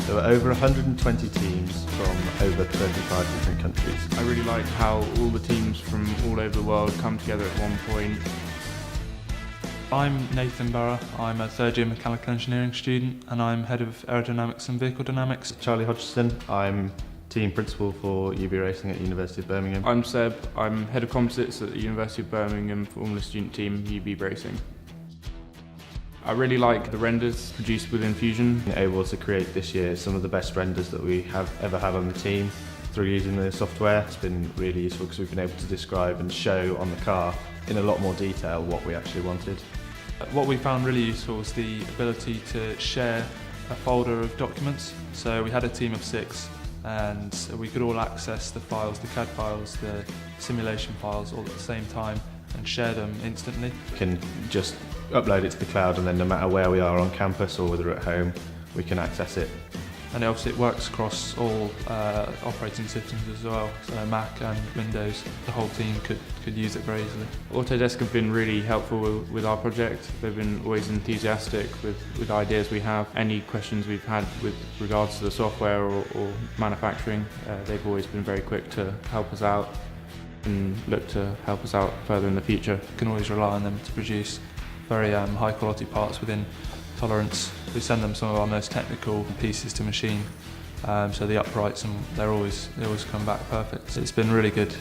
There were over 120 teams from over 35 different countries. I really like how all the teams from all over the world come together at one point. I'm Nathan Burrow. I'm a third year mechanical engineering student and I'm head of aerodynamics and vehicle dynamics. Charlie Hodgson, I'm team principal for UBRacing at University of Birmingham. I'm Seb, I'm head of composites at the University of Birmingham Formula Student team, UBRacing. I really like the renders produced within Fusion. Able to create this year some of the best renders that we have ever had on the team through using the software. It's been really useful because we've been able to describe and show on the car in a lot more detail what we actually wanted. What we found really useful was the ability to share a folder of documents. So we had a team of 6 and we could all access the files, the CAD files, the simulation files all at the same time and share them instantly. We can just upload it to the cloud and then no matter where we are on campus or whether at home, we can access it. And obviously it works across all operating systems as well, so Mac and Windows. The whole team could use it very easily. Autodesk have been really helpful with our project. They've been always enthusiastic with ideas we have. Any questions we've had with regards to the software or manufacturing, they've always been very quick to help us out and look to help us out further in the future. You can always rely on them to produce very high quality parts within tolerance. We send them some of our most technical pieces to machine, so the uprights, and they always come back perfect. It's been a really good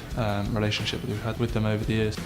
relationship that we've had with them over the years.